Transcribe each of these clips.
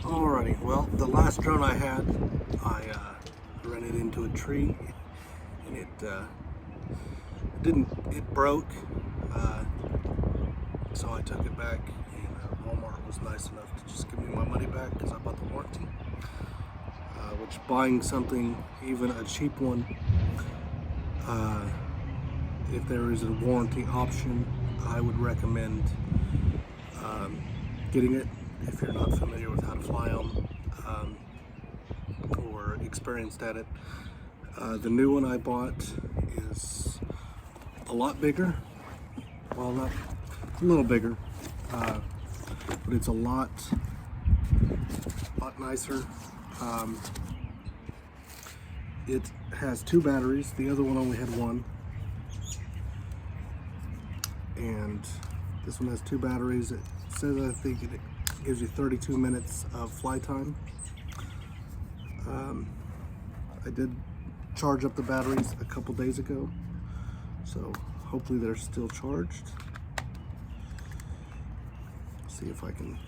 Alrighty, well, the last drone I had, I ran it into a tree, and it broke, so I took it back, and Walmart was nice enough to just give me my money back because I bought the warranty, which buying something, even a cheap one, if there is a warranty option, I would recommend getting it if you're not familiar with how to fly them or experienced at it. The new one I bought is a lot bigger. Well, not a little bigger, but it's a lot nicer. It has 2 batteries. The other one only had 1. And this one has 2 batteries. It says, I think it gives you 32 minutes of flight time. I did charge up the batteries a couple days ago, so hopefully they're still charged. See if I can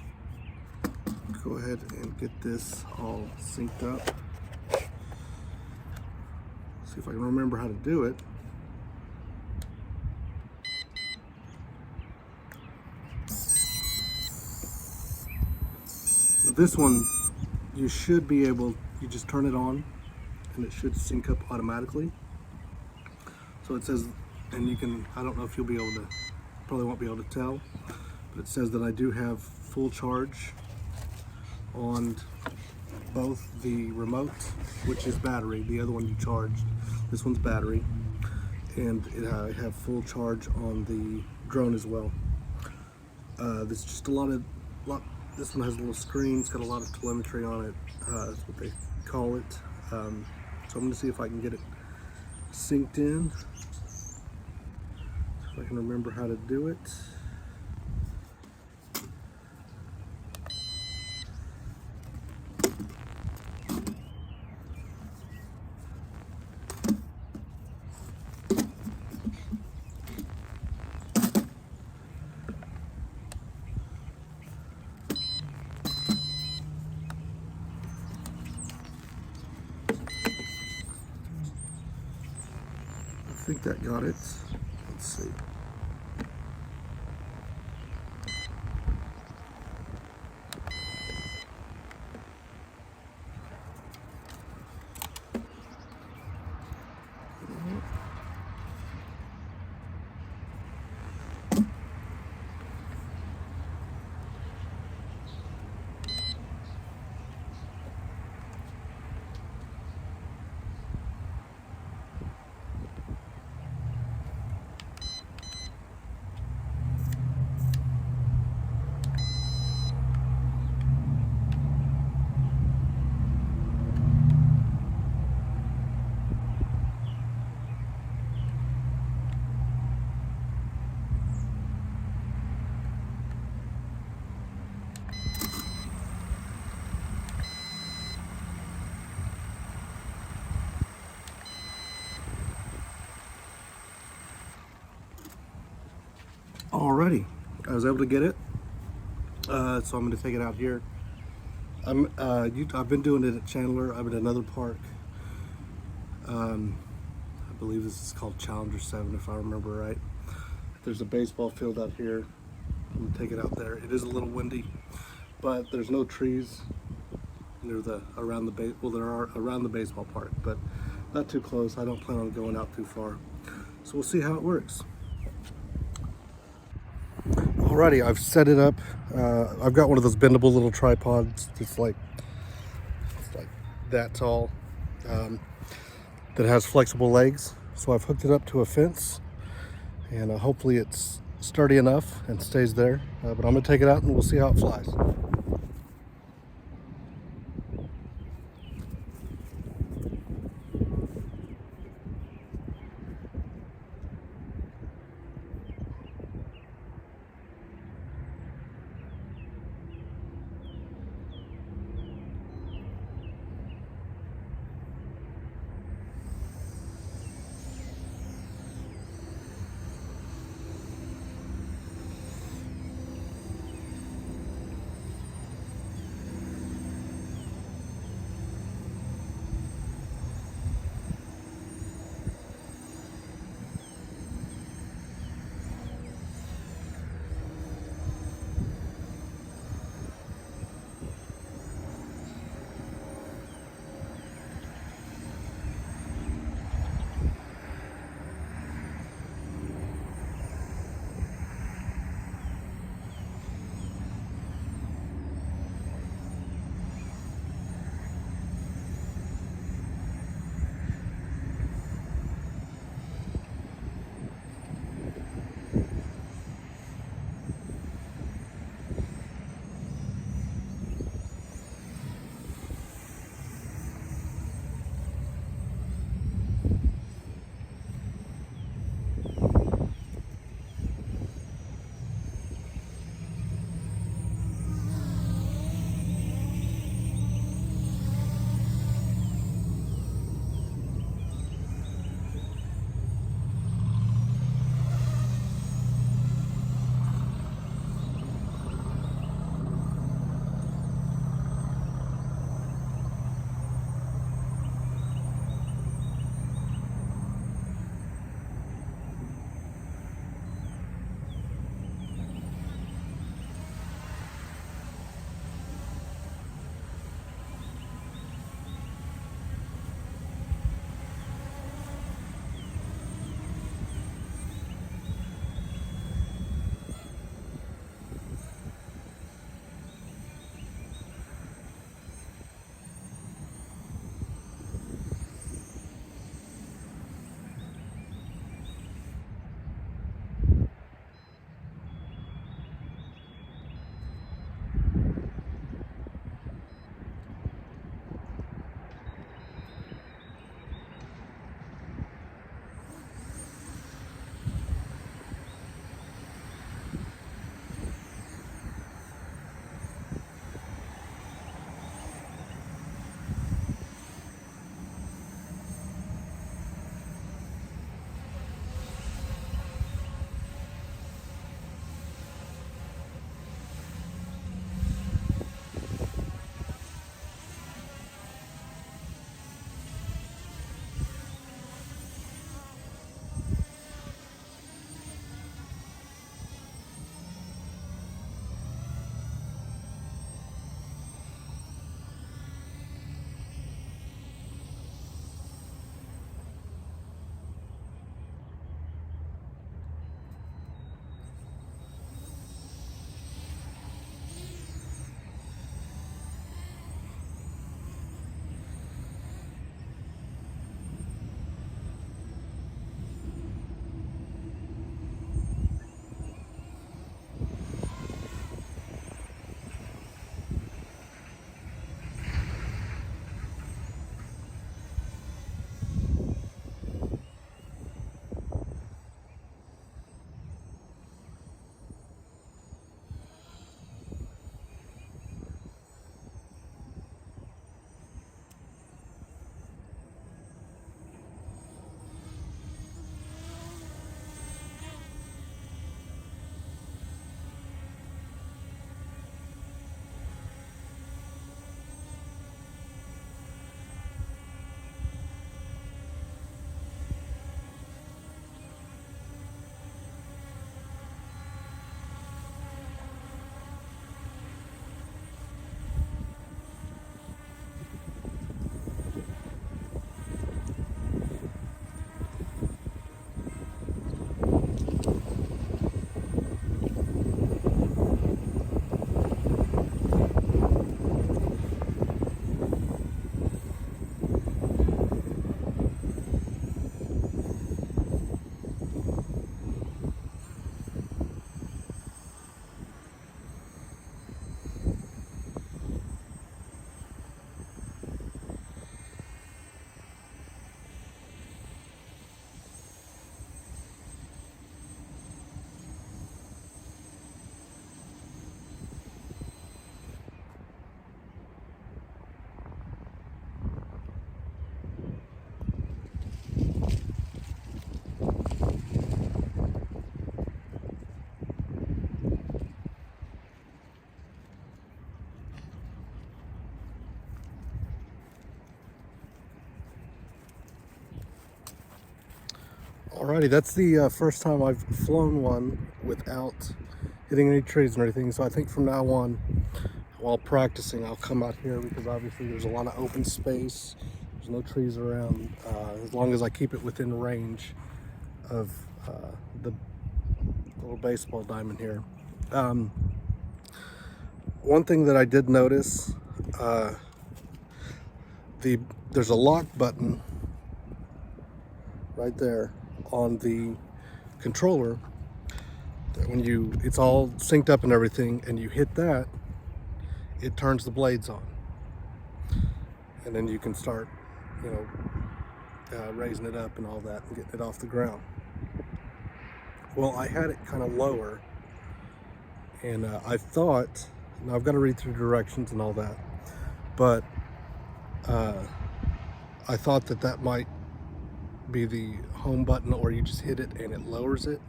go ahead and get this all synced up. See if I can remember how to do it. This one, you should be able, you just turn it on and it should sync up automatically. So it says, and you can, I don't know if you'll be able to, probably won't be able to tell, but it says that I do have full charge on both the remote, which is battery, the other one you charged, this one's battery, and I have full charge on the drone as well. There's just a lot, this one has a little screen, it's got a lot of telemetry on it, that's what they call it. So I'm going to see if I can get it synced in, if I can remember how to do it. I think that got it. Let's see. Alrighty, I was able to get it, so I'm going to take it out here. I've been doing it at Chandler. I'm at another park. I believe this is called Challenger 7, if I remember right. There's a baseball field out here. I'm going to take it out there. It is a little windy, but there's no trees near there are around the baseball park, but not too close. I don't plan on going out too far, so we'll see how it works. Alrighty, I've set it up. I've got one of those bendable little tripods that's like that tall, that has flexible legs. So I've hooked it up to a fence, and hopefully it's sturdy enough and stays there. But I'm gonna take it out and we'll see how it flies. Alrighty, that's the first time I've flown one without hitting any trees or anything. So I think from now on, while practicing, I'll come out here because obviously there's a lot of open space. There's no trees around. As long as I keep it within range of the little baseball diamond here. One thing that I did notice, there's a lock button right there on the controller that when it's all synced up and everything, and you hit that, it turns the blades on, and then you can start, raising it up and all that and getting it off the ground. Well, I had it kind of lower, and I thought, now I've got to read through directions and all that, but I thought that might be the home button, or you just hit it and it lowers it.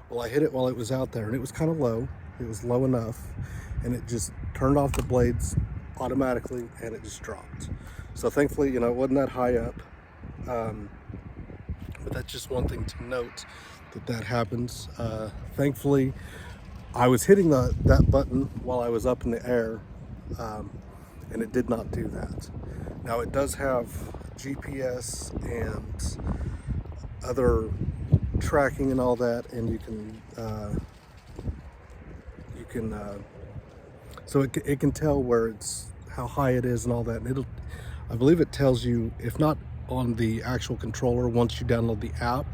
Well, I hit it while it was out there and it was kind of low. It was low enough, and it just turned off the blades automatically and it just dropped. So thankfully, it wasn't that high up. But that's just one thing to note, that happens. Thankfully, I was hitting that button while I was up in the air, and it did not do that. Now it does have GPS and other tracking and all that, and you can so it can tell where how high it is and all that, and I believe it tells you, if not on the actual controller, once you download the app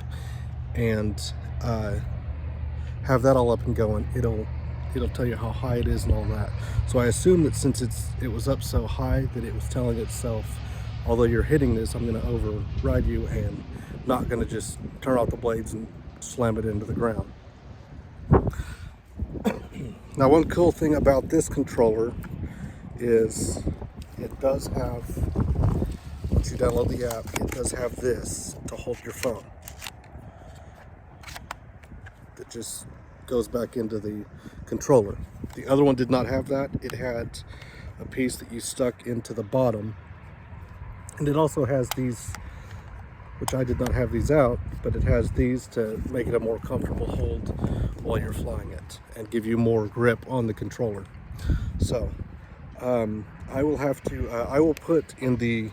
and have that all up and going, it'll tell you how high it is and all that. So I assume that since it was up so high, that it was telling itself, although you're hitting this, I'm going to override you and not going to just turn off the blades and slam it into the ground. Now, one cool thing about this controller is it does have, once you download the app, it does have this to hold your phone. That just goes back into the controller. The other one did not have that. It had a piece that you stuck into the bottom, and it also has these, which I did not have these out, but it has these to make it a more comfortable hold while you're flying it and give you more grip on the controller. So I will put in the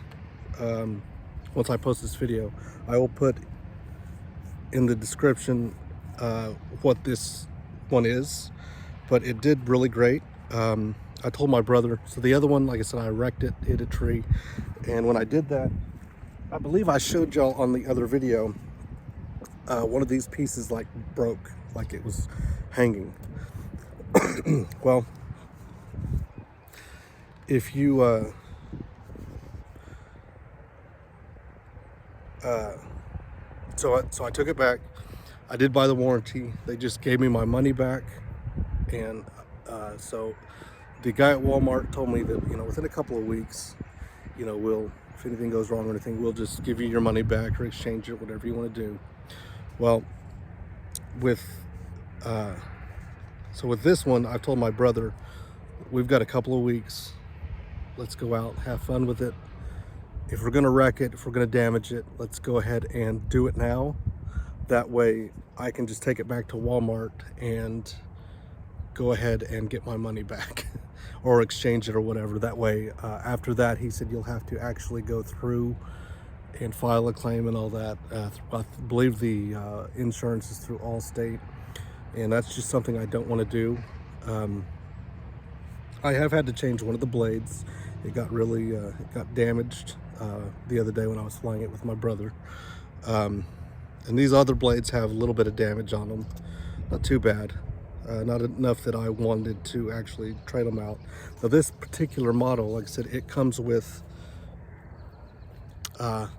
once I post this video, I will put in the description what this one is, but it did really great. I told my brother, so the other one, like I said, I wrecked it, hit a tree, and when I did that, I believe I showed y'all on the other video, one of these pieces broke, like it was hanging. Well, if you so I took it back. I did buy the warranty. They just gave me my money back, and so the guy at Walmart told me that within a couple of weeks, if anything goes wrong or anything, we'll just give you your money back or exchange it, whatever you want to do. Well, with this one, I've told my brother, we've got a couple of weeks. Let's go out, have fun with it. If we're gonna wreck it, if we're gonna damage it, let's go ahead and do it now. That way I can just take it back to Walmart and go ahead and get my money back or exchange it or whatever. That way, after that, he said, you'll have to actually go through and file a claim and all that. I believe the insurance is through Allstate, and that's just something I don't want to do. I have had to change one of the blades. It got really, it got damaged the other day when I was flying it with my brother. And these other blades have a little bit of damage on them. Not too bad. Not enough that I wanted to actually trade them out. Now this particular model, like I said, it comes with, the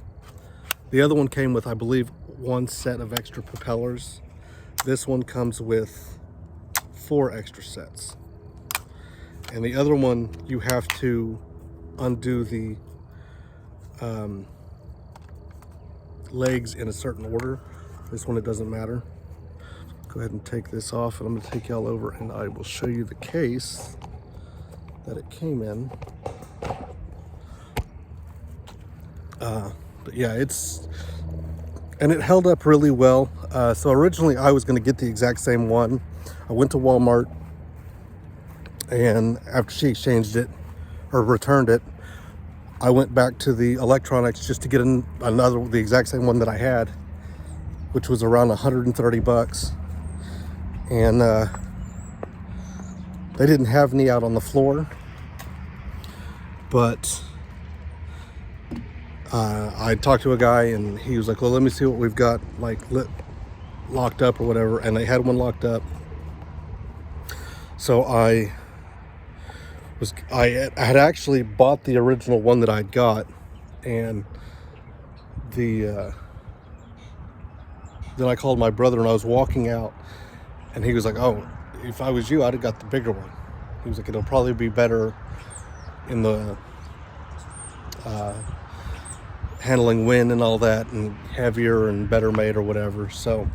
other one came with, I believe, one set of extra propellers. This one comes with 4 extra sets. And the other one, you have to undo the legs in a certain order. This one, it doesn't matter. Go ahead and take this off, and I'm going to take y'all over and I will show you the case that it came in. But yeah, and it held up really well. So originally I was going to get the exact same one. I went to Walmart, and after she exchanged it or returned it, I went back to the electronics just to get the exact same one that I had, which was around 130 bucks. And they didn't have any out on the floor, but I talked to a guy, and he was like, well, let me see what we've got like locked up or whatever. And they had one locked up. So I had actually bought the original one that I got, and then I called my brother, and I was walking out, and he was like, oh, if I was you, I'd have got the bigger one. He was like, it'll probably be better in the handling wind and all that, and heavier and better made or whatever. So,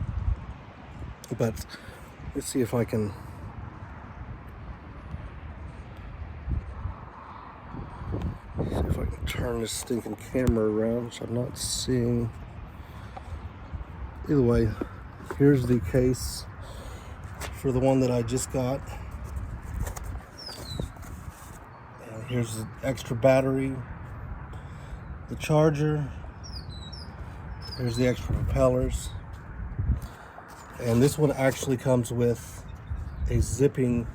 but let's see if I can turn this stinking camera around, which I'm not seeing. Either way, here's the case for the one that I just got. And here's the extra battery, the charger, here's the extra propellers. And this one actually comes with a zipping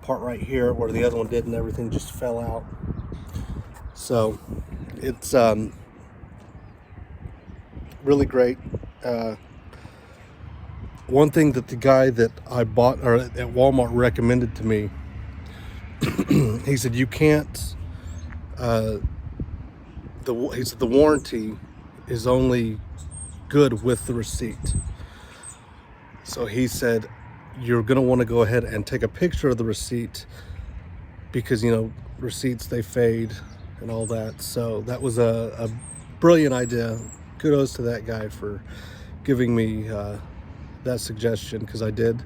part right here where the other one did, and everything just fell out. So it's really great. One thing that the guy that I bought or at Walmart recommended to me, he said you can't. He said the warranty is only good with the receipt. So he said you're going to want to go ahead and take a picture of the receipt, because receipts, they fade and all that. So that was a brilliant idea. Kudos to that guy for giving me that suggestion, because I did.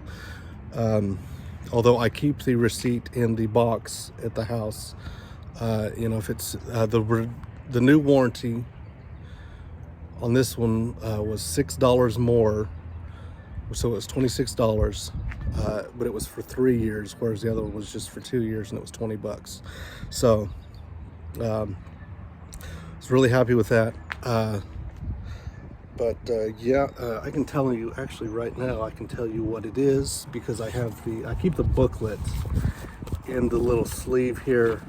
Although I keep the receipt in the box at the house. If it's the new warranty on this one was $6 more, so it was $26. But it was for 3 years, whereas the other one was just for 2 years, and it was $20. So I was really happy with that. I can tell you actually right now. I can tell you what it is, because I keep the booklet in the little sleeve here,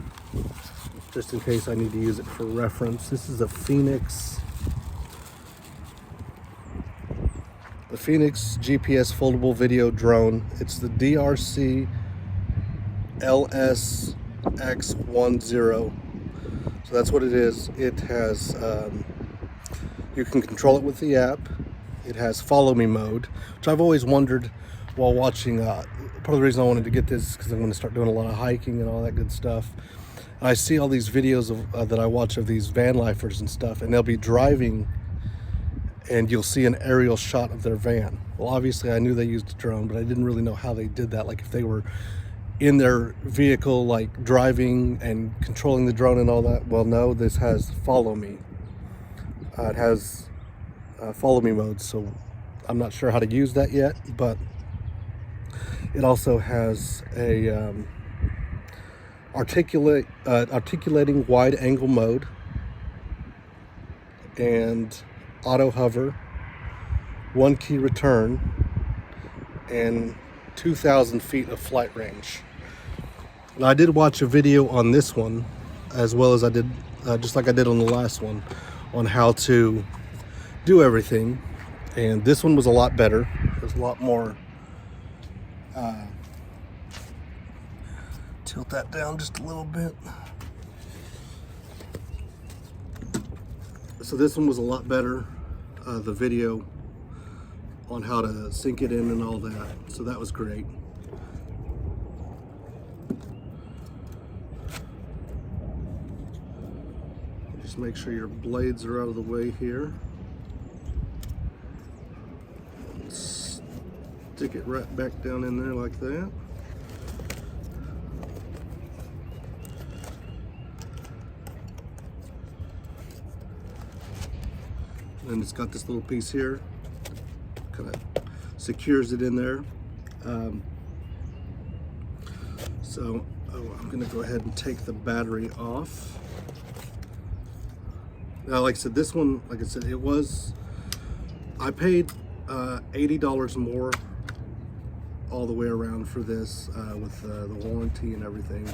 just in case I need to use it for reference. This is a Phoenix GPS foldable video drone. It's the DRC-LSX10. So that's what it is. It has, you can control it with the app. It has follow me mode, which I've always wondered while watching. Part of the reason I wanted to get this is because I'm going to start doing a lot of hiking and all that good stuff. And I see all these videos that I watch of these van lifers and stuff, and they'll be driving, and you'll see an aerial shot of their van. Well, obviously I knew they used a drone, but I didn't really know how they did that. Like if they were in their vehicle, like driving and controlling the drone and all that. Well, no, this has follow me. It has follow me mode, so I'm not sure how to use that yet, but it also has a articulating wide angle mode, and auto hover, 1 key return, and 2,000 feet of flight range. And I did watch a video on this one, as well as I did, just like I did on the last one, on how to do everything. And this one was a lot better. There's a lot more. Tilt that down just a little bit. So this one was a lot better. The video on how to sync it in and all that. So that was great. Just make sure your blades are out of the way here. Stick it right back down in there like that. and it's got this little piece here, kind of secures it in there. I'm gonna go ahead and take the battery off. Now, like I said, this one, like I said, I paid $80 more all the way around for this, with the warranty and everything,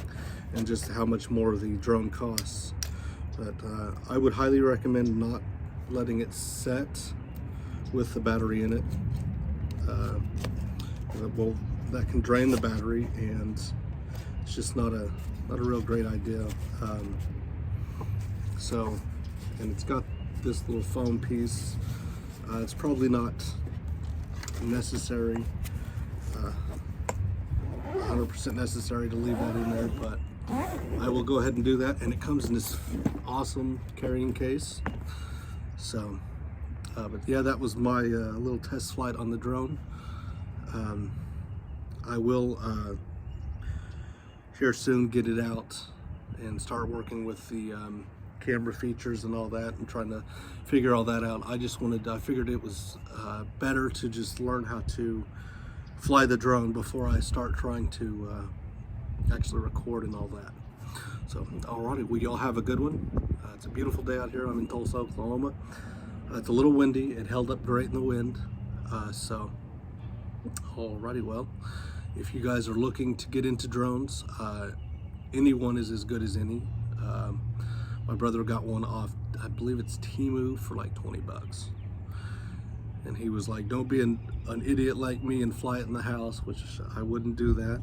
and just how much more the drone costs. But I would highly recommend not letting it set with the battery in it. Well, that can drain the battery, and it's just not a real great idea. And it's got this little foam piece. It's probably not necessary, 100% necessary to leave that in there, but I will go ahead and do that. And it comes in this awesome carrying case. So, but yeah, that was my little test flight on the drone. I will here soon get it out and start working with the camera features and all that, and trying to figure all that out. I figured it was better to just learn how to fly the drone before I start trying to actually record and all that. So, alrighty, well, y'all have a good one. It's a beautiful day out here. I'm in Tulsa, Oklahoma. It's a little windy. It held up great in the wind. Alrighty, well, if you guys are looking to get into drones, any one is as good as any. My brother got one off, I believe it's Temu, for like 20 bucks. And he was like, don't be an idiot like me and fly it in the house, which I wouldn't do that.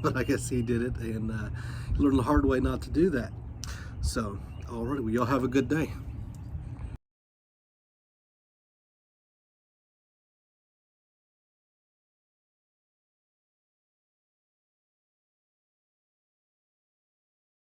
But I guess he did it, and learned the hard way not to do that. So, alrighty, well, y'all have a good day.